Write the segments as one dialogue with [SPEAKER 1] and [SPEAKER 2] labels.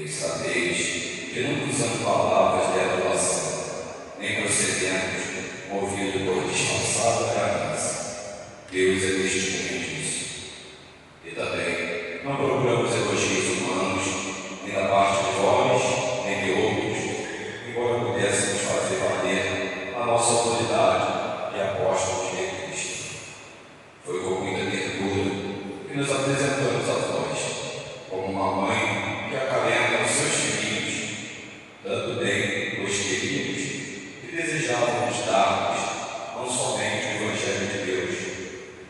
[SPEAKER 1] Sabeis que não usando palavras de adulação, nem procedemos movido por disfarçada ganância. Deus é testemunha disso. E também não procuramos elogios humanos, nem da parte de vós, nem de outros, embora pudéssemos fazer valer a nossa autoridade de apóstolos de Cristo. Foi com muita ternura que nos apresentamos a vós, como uma mãe que acalenta os seus filhos, tanto bem os queridos que desejávamos dar-nos não somente o Evangelho de Deus,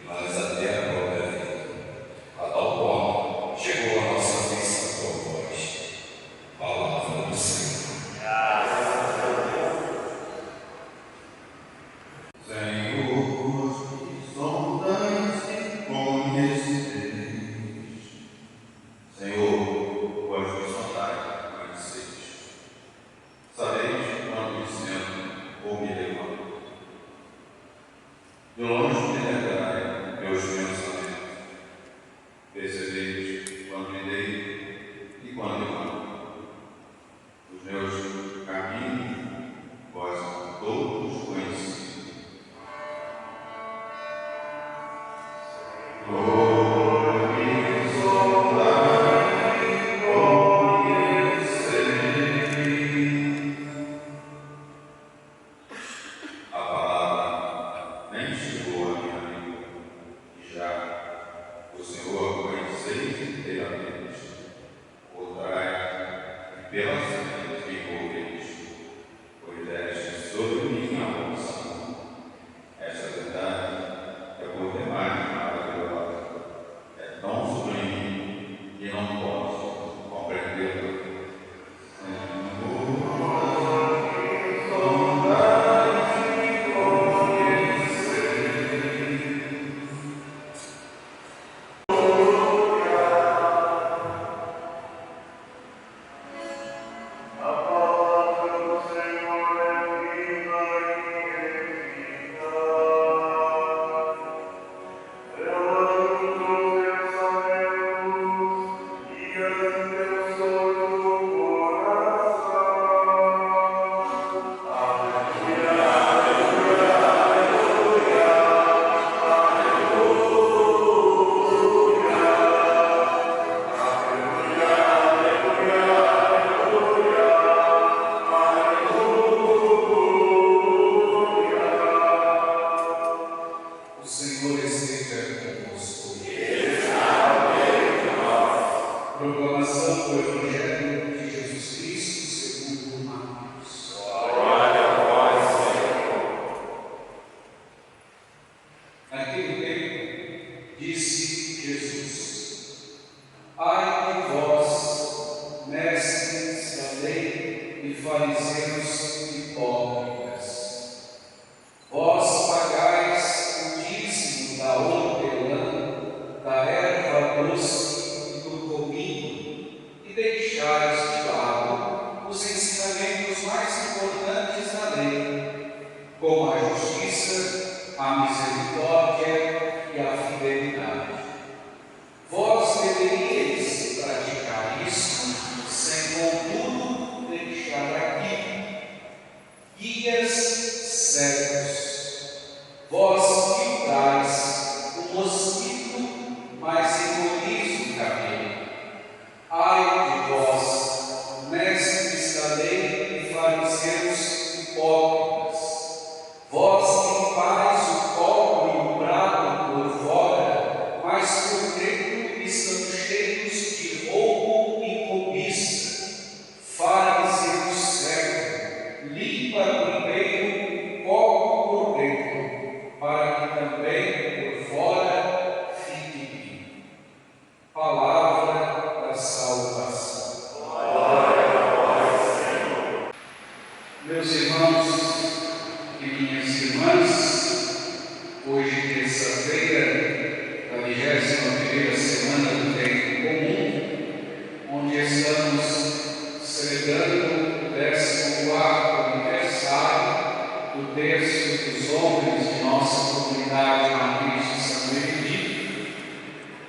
[SPEAKER 1] mas até a própria vida. A tal ponto chegou a nossa aflição por vós. Palavra do Senhor.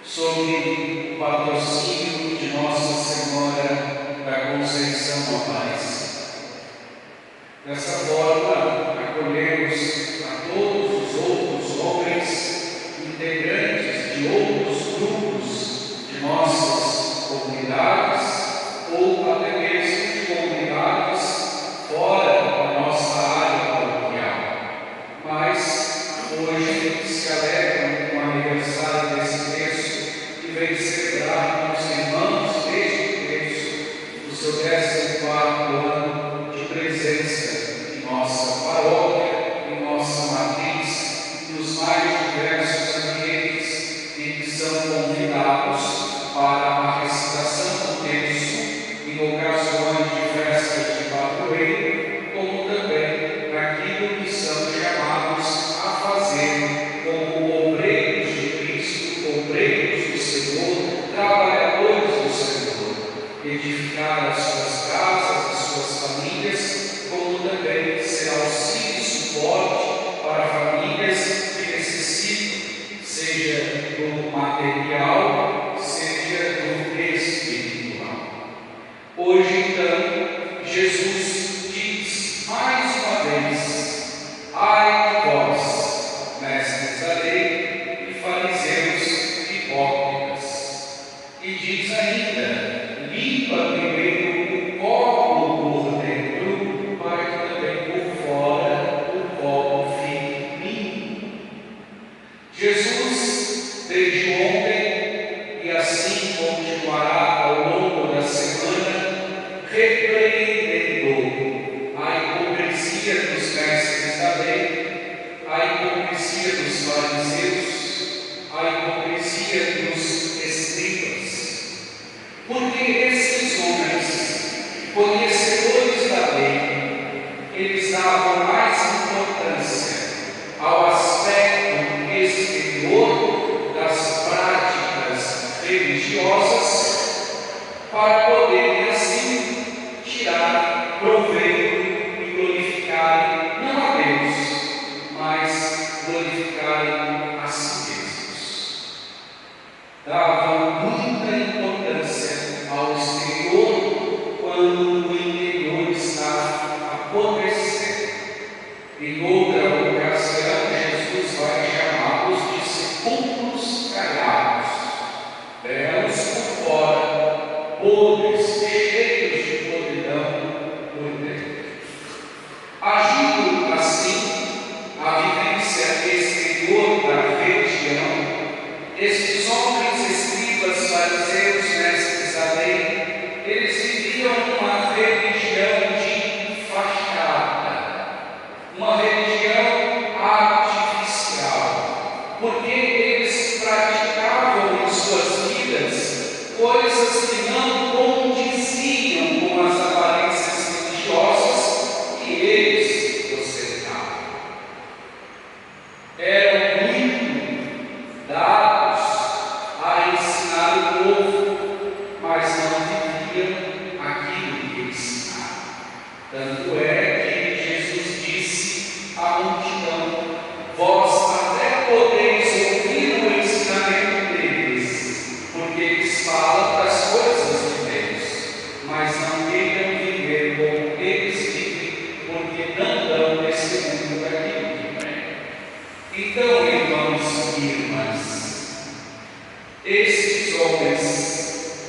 [SPEAKER 2] Sobre o patrocínio de Nossa Senhora da edificar as suas casas, as suas famílias, como também ser auxílio e suporte para famílias que necessitam, seja do material, seja do espiritual. Hoje, então, Jesus diz mais uma vez: ai de vós, mestres da lei e fariseus hipócritas. E diz ainda: limpa primeiro o copo por dentro, para que também por fora o copo fique limpo. Jesus, desde ontem, e assim continuará ao longo da semana, repreendendo a hipocrisia dos mestres da lei, a hipocrisia dos fariseus, a hipocrisia dos escribas. Porque esses homens, conhecedores da lei, eles davam mais importância ao aspecto exterior das práticas religiosas, para poderem assim tirar proveito e glorificarem não a Deus, mas glorificarem a si mesmos. Davam muita importância ao exterior quando o interior está apodrecendo. Em outra ocasião, Jesus vai chamá-los de sepulcros caiados, belos por fora, podres, cheios de podridão por dentro. Agindo assim a vivência exterior da religião, estes homens, escribas, fariseus, mestres da lei, eles viviam uma religião de fachada, uma religião artificial, porque eles praticavam em suas vidas coisas que não condiziam com as aparências religiosas que eles ostentavam. Eram muito dados a ensinar o povo, mas não viviam aquilo que ensinavam. Tanto é que Jesus disse à multidão: vós até podeis ouvir o ensinamento deles, porque eles falam das coisas de Deus, mas não queiram viver como eles vivem, porque não dão testemunho daquilo que pregam. Então, irmãos e irmãs, estes homens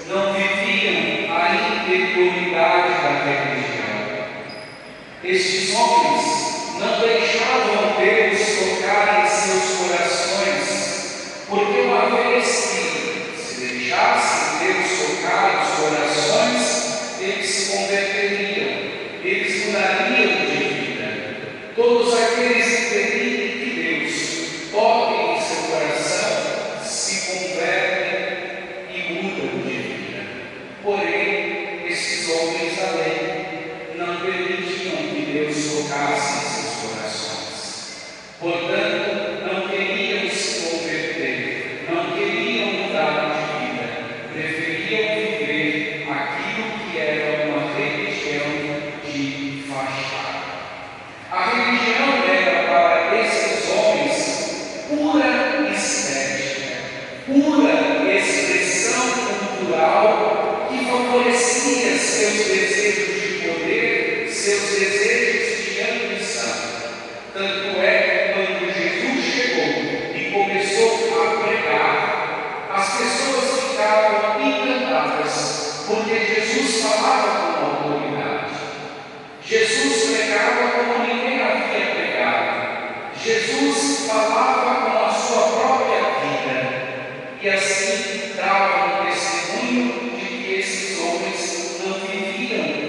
[SPEAKER 2] não viviam a interioridade da religião. Estes homens não deixavam Deus tocar em seus corações, porque uma vez que se deixassem Deus tocar os corações, eles se converteriam, eles mudariam de vida. Todos aqueles que entendem que Deus toca em seu coração se convertem e mudam de vida. Porém, esses homens da lei não permitiam que Deus tocasse em seus corações. Portanto, não queriam se converter, não queriam mudar de vida, preferiam viver aquilo que era uma religião de fachada. A religião era para esses homens pura estética, pura expressão cultural que favorecia seus desejos de poder, seus desejos de ambição. Tanto é que quando Jesus chegou e começou a pregar, as pessoas ficavam encantadas, porque Jesus falava com autoridade. Jesus pregava como ninguém havia pregado. Jesus falava com a sua própria vida. E assim dava um testemunho de que esses homens não viviam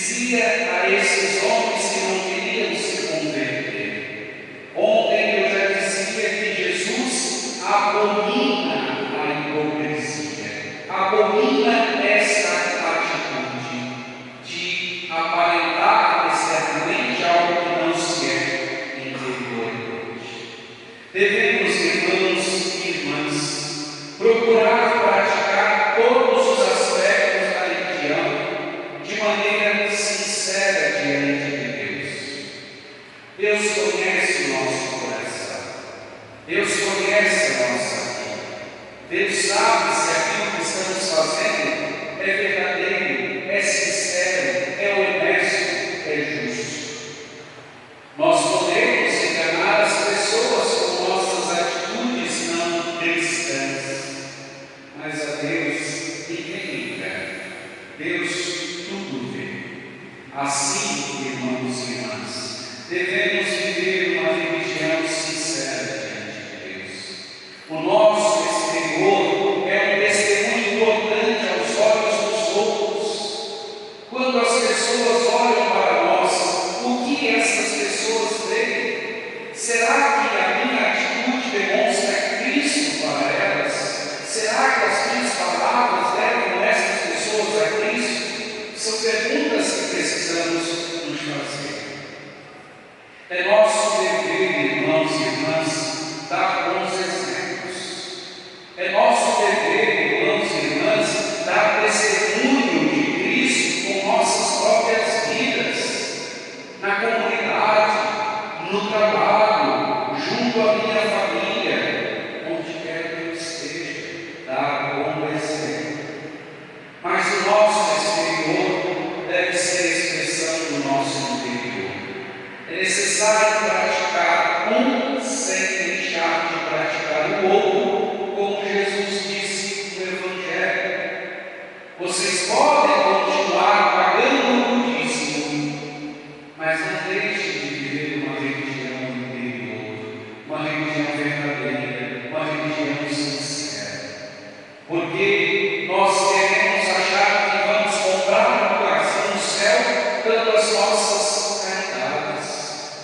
[SPEAKER 2] dizia a esses homens que não queriam se converter. Ontem eu já dizia que Jesus abomina a hipocrisia, abomina essa atitude de aparentar externamente algo que não se é interiormente. Devemos, irmãos e irmãs, procurar praticar todos os aspectos da religião de maneira sincera diante de Deus. Deus conhece o nosso coração, Deus conhece a nossa vida, Deus sabe se aquilo que estamos fazendo é verdadeiro, é sincero, é honesto, é justo. Nós podemos enganar as pessoas com nossas atitudes não cristãs, mas a Deus ninguém engana. Deus tudo vê. Assim, irmãos e irmãs, devemos viver uma religião sincera diante de Deus. O nosso exterior é um testemunho importante aos olhos dos outros. Quando as pessoas olham para nós, o que essas pessoas veem? Será que a minha atitude demonstra Cristo para elas? Será que as minhas palavras levam essas pessoas a Cristo? São perguntas que precisamos nos fazer. É nosso dever, irmãos e irmãs, dar bons exemplos. É nosso dever, irmãos e irmãs, dar testemunho de Cristo com nossas próprias vidas, na comunidade, no trabalho, junto à minha família, onde quer que eu esteja, dar bom exemplo. Mas o nosso exterior deve ser a expressão do nosso interior. É necessário praticar um sem deixar de praticar o outro, como Jesus disse no Evangelho. Vocês podem continuar pagando o dízimo, mas não deixem de viver uma religião interior, uma religião verdadeira, uma religião sincera. Porque nós queremos achar que vamos comprar uma coração no céu dando as nossas caridades,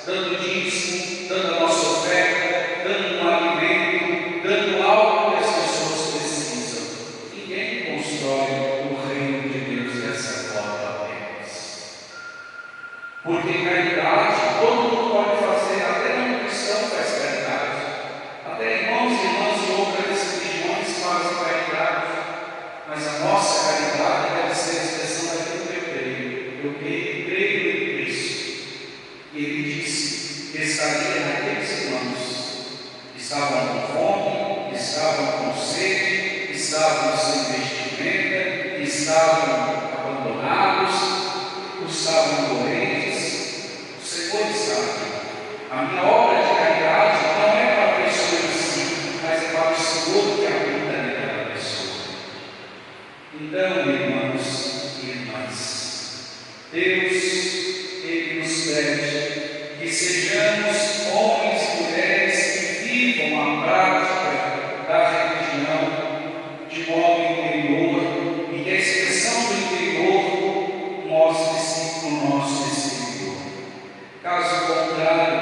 [SPEAKER 2] dando dízimo, dando a nossa oferta, dando um alimento, dando algo que as pessoas precisam. Ninguém constrói o reino de Deus dessa forma apenas. Porque caridade, todo mundo pode fazer, até um cristão faz caridade, até irmãos e irmãs de outras religiões fazem caridade, mas a nossa caridade deve ser a expressão daquilo que eu creio. Eu creio em Cristo. E Ele disse que estaria naqueles irmãos que estavam com fome, estavam com sede, estavam sem vestimenta, estavam abandonados, estavam doentes. O Senhor sabe. A minha obra de caridade não é para a pessoa em si, mas é para o Senhor que habita naquela pessoa. Então, irmãos e irmãs, Deus, Ele nos pede que sejamos homens e mulheres que vivam a prática da religião de modo interior e que a expressão do interior mostre-se no nosso exterior. Caso contrário,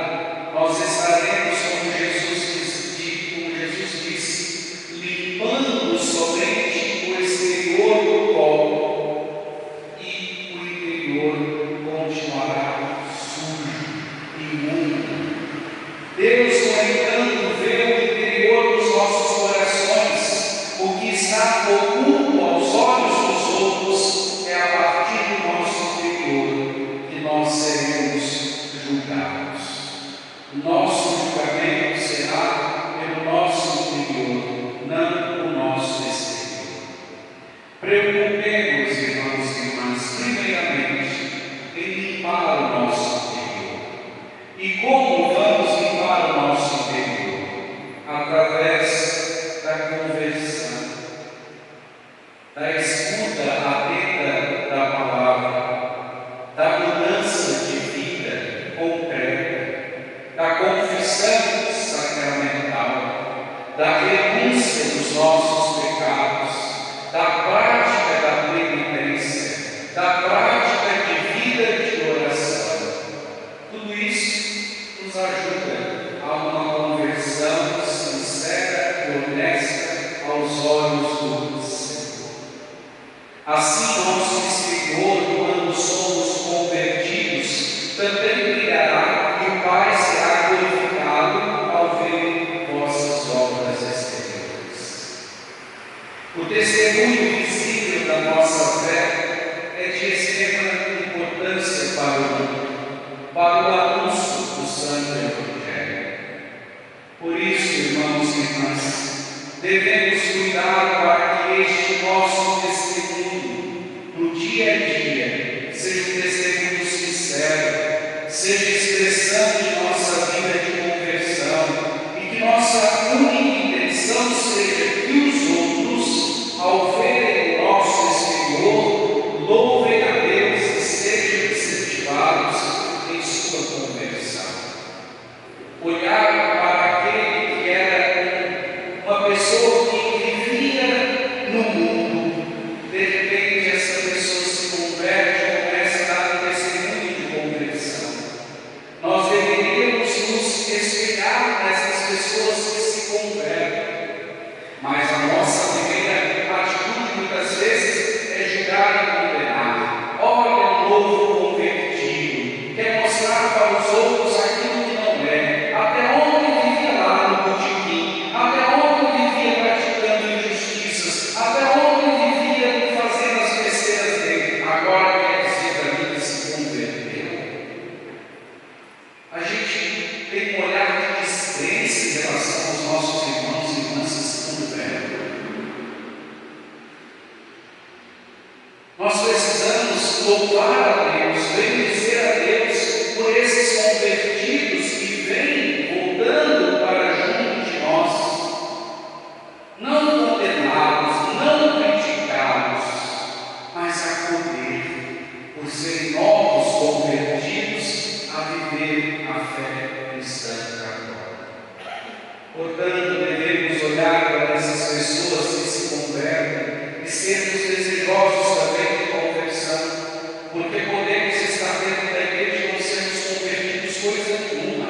[SPEAKER 2] nós estaremos, como Jesus disse, limpando somente o exterior do corpo e o interior continuará sujo, imundo. Deus, no entanto, vê o interior dos nossos corações. O que está oculto aos olhos dos outros é a partir do nosso interior que nós seremos julgados. O nosso julgamento será pelo nosso interior, não o nosso exterior. Preocupemos, irmãos e irmãs, primeiramente o mundo, para o anúncio do santo Evangelho. Por isso, irmãos e irmãs, devemos cuidar para que este nosso testemunho, no dia a dia, seja um testemunho sincero, seja expressão de nossa vida de conversão, e que nossa única intenção seja que os outros, ao verem o nosso exterior, louvem a Deus e sejam incentivados em sua conversão. Olhar para aquele que era uma pessoa que vivia no mundo, de repente essa pessoa se converte e começa a dar um testemunho de conversão. Nós deveríamos nos espelhar nessas pessoas que se convertem, mas a nossa primeira atitude muitas vezes é julgar e condenar. Olha, um novo convertido, quer mostrar para os outros aquilo que não é. Até ontem vivia lá no botiquim, até ontem vivia praticando injustiças, até ontem vivia fazendo as besteiras dele, agora quer dizer para mim que se converteu. A gente tem um olhar de descrença em relação aos nossos irmãos e irmãs que se convertem. Nós precisamos louvar a Deus, bendizer a Deus por esses convertidos que vêm voltando para junto de nós, não condená-los, não criticá-los, mas acolher, por serem novos convertidos a viver a fé cristã católica. Portanto, devemos olhar para essas pessoas que se convertem e sermos desejosos também de conversão, porque podemos estar dentro da igreja e não sermos convertidos coisa nenhuma.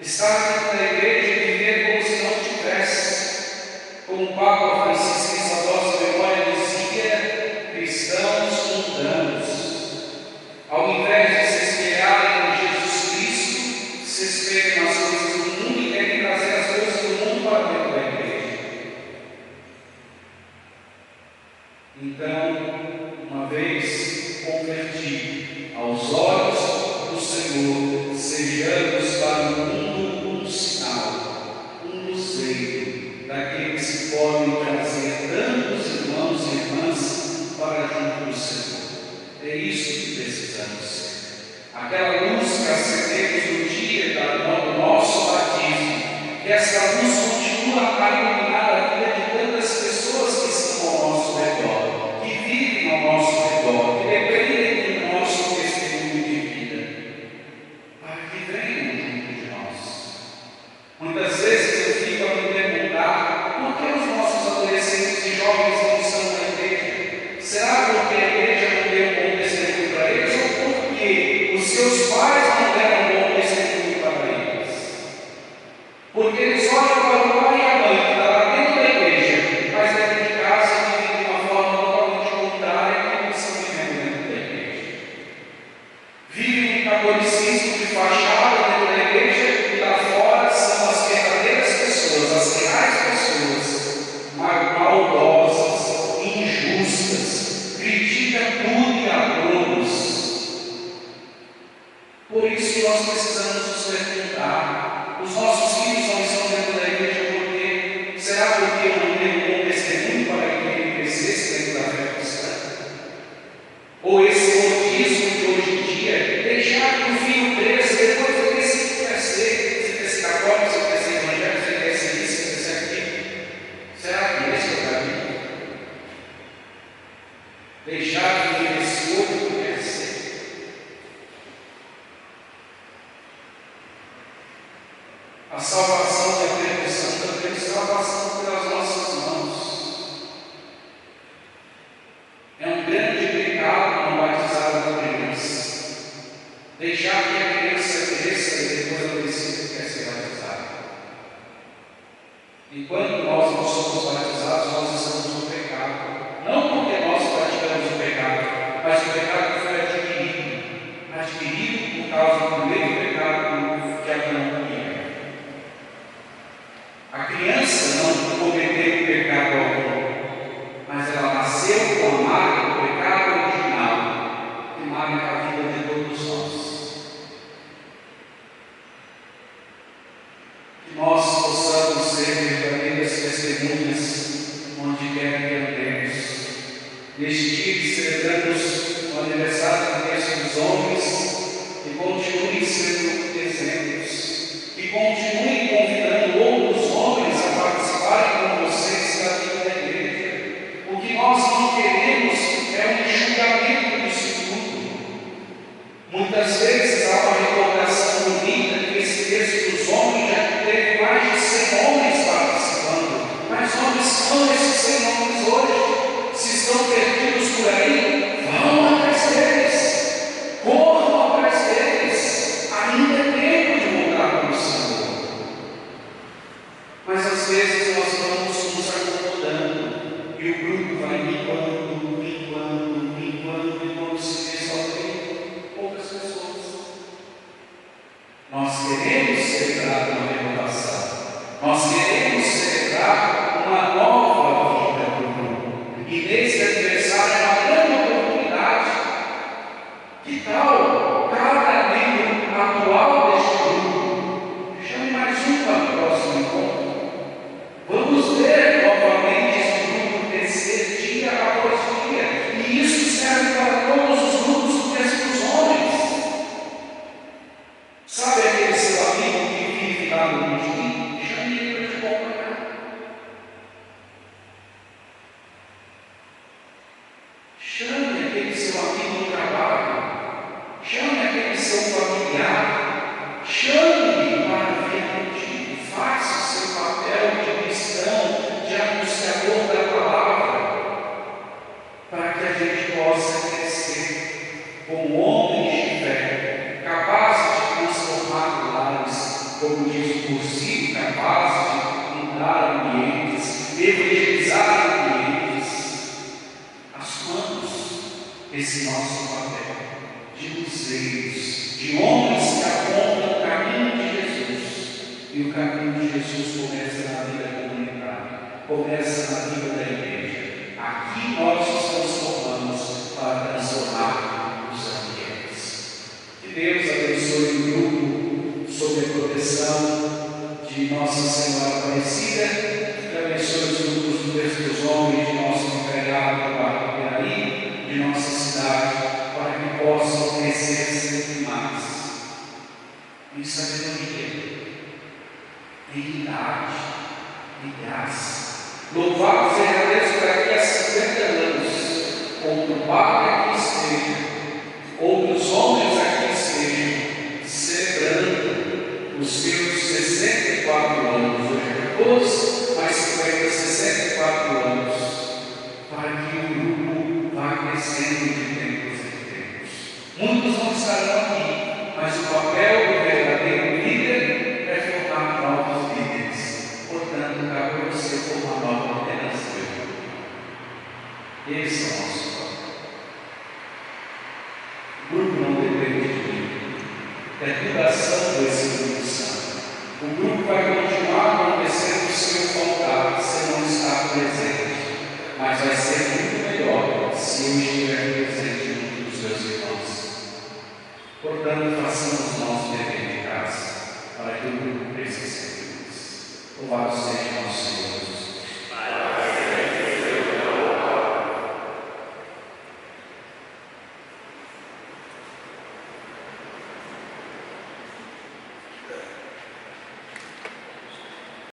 [SPEAKER 2] Estar dentro da igreja e viver como se não tivesse. Como o Papa Francisco em saudosa memória dizia, cristãos mundanos. Ao invés de se espelharem em Jesus Cristo, se espelham nas coisas do mundo e querem trazer as coisas do mundo para dentro da igreja. Então, uma vez convertido aos olhos do Senhor, sejamos para o mundo um sinal, um luzeiro daqueles que podem trazer tantos irmãos e irmãs para junto do Senhor. É isso que precisamos ser. Aquela luz que acendemos no dia do nosso batismo, que essa luz continua a iluminar a vida de tantas pessoas que estão ao nosso redor, que vivem ao nosso redor, que dependem do nosso testemunho de vida, para que venham junto de nós. Muitas vezes eu fico a me perguntar por que os nossos adolescentes e jovens não estão na igreja. Será porque a igreja não deu um bom testemunho para eles ou porque os seus pais não deram um bom testemunho para eles? Porque eles olham para o pai e a mãe que está lá dentro da igreja, mas dentro de casa vivem de uma forma totalmente contrária àquilo que estão vivendo dentro da igreja. Vivem um catolicismo de fachada dentro da igreja e lá fora são as verdadeiras pessoas, as reais pessoas, maldosas, injustas, criticam tudo e a todos. Por isso nós precisamos nos perguntar: os nossos filhos não estão dentro da igreja porque será porque eu não tenho um bom testemunho para que ele crescesse dentro da fé cristã? Ou esse modismo de hoje em dia, deixar que o filho cresça, depois ele decide que quer ser, se quer ser católico, se quer ser evangélico, se quer ser isso, se quer ser aquilo. Será que esse é o caminho? Deixar que ele escolha o que quer ser. A salvação e a perdição também está passando pelas nossas mãos. É um grande pecado não batizar uma criança. Deixar que a criança cresça e depois ela decida que quer ser batizada. Enquanto nós não somos batizados, nós estamos no pecado. Não porque nós praticamos o pecado, mas o pecado foi adquirido. Adquirido por causa do primeiro pecado que Adão comia. A criança não cometeu pecado algum, mas ela nasceu com a marca do pecado original, que marca a vida de todo Que tal cada membro atual deste grupo? Chame mais um para o próximo encontro. Vamos ver novamente esse grupo crescer dia após dia. E isso serve para todos os grupos do texto dos homens. Sabe aquele seu amigo que vive lá no LinkedIn? Chame ele para te acompanhar. Chame aquele seu amigo do trabalho. Chame aquele seu familiar. Chame para vir contigo. Faça o seu papel de cristão, de anunciador da palavra, para que a gente possa crescer como homens de fé, capazes de transformar lares, como diz o cursinho, capazes de mudar ambientes, evangelizar ambientes. Assumamos esse nosso papel de luzeiros, de homens que apontam o caminho de Jesus. E o caminho de Jesus começa na vida comunitária, começa na vida da igreja. Aqui nós nos transformamos para transformar os ambientes. Que Deus abençoe o grupo sob a proteção de Nossa Senhora Aparecida, que abençoe os grupos do Texto dos Homens, de nosso empregado do bairro Piraí, de nossa cidade, para que possam crescer sempre mais em sabedoria, em unidade, em graça. Louvado seja Deus daqui a 50 anos, outro padre aqui esteja, outros homens aqui estejam, celebrando os seus 64 anos, hoje é 14, mais 50, 64 anos, para que o grupo vá crescendo de tempos em tempos. Muitos não estarão aqui, mas o papel do verdadeiro líder é formar novos líderes. Portanto, cabe a você formar nova ordenança do grupo. Esse é o nosso papel. O grupo não depende de mim, é tudo ação do Espírito Santo. O grupo vai continuar acontecendo se eu faltar, se eu não estar presente, mas vai ser muito melhor se eu estiver presente junto dos meus irmãos. Portanto, façamos o nosso dever de casa, para que o grupo cresça sempre mais. Louvado seja nosso Senhor.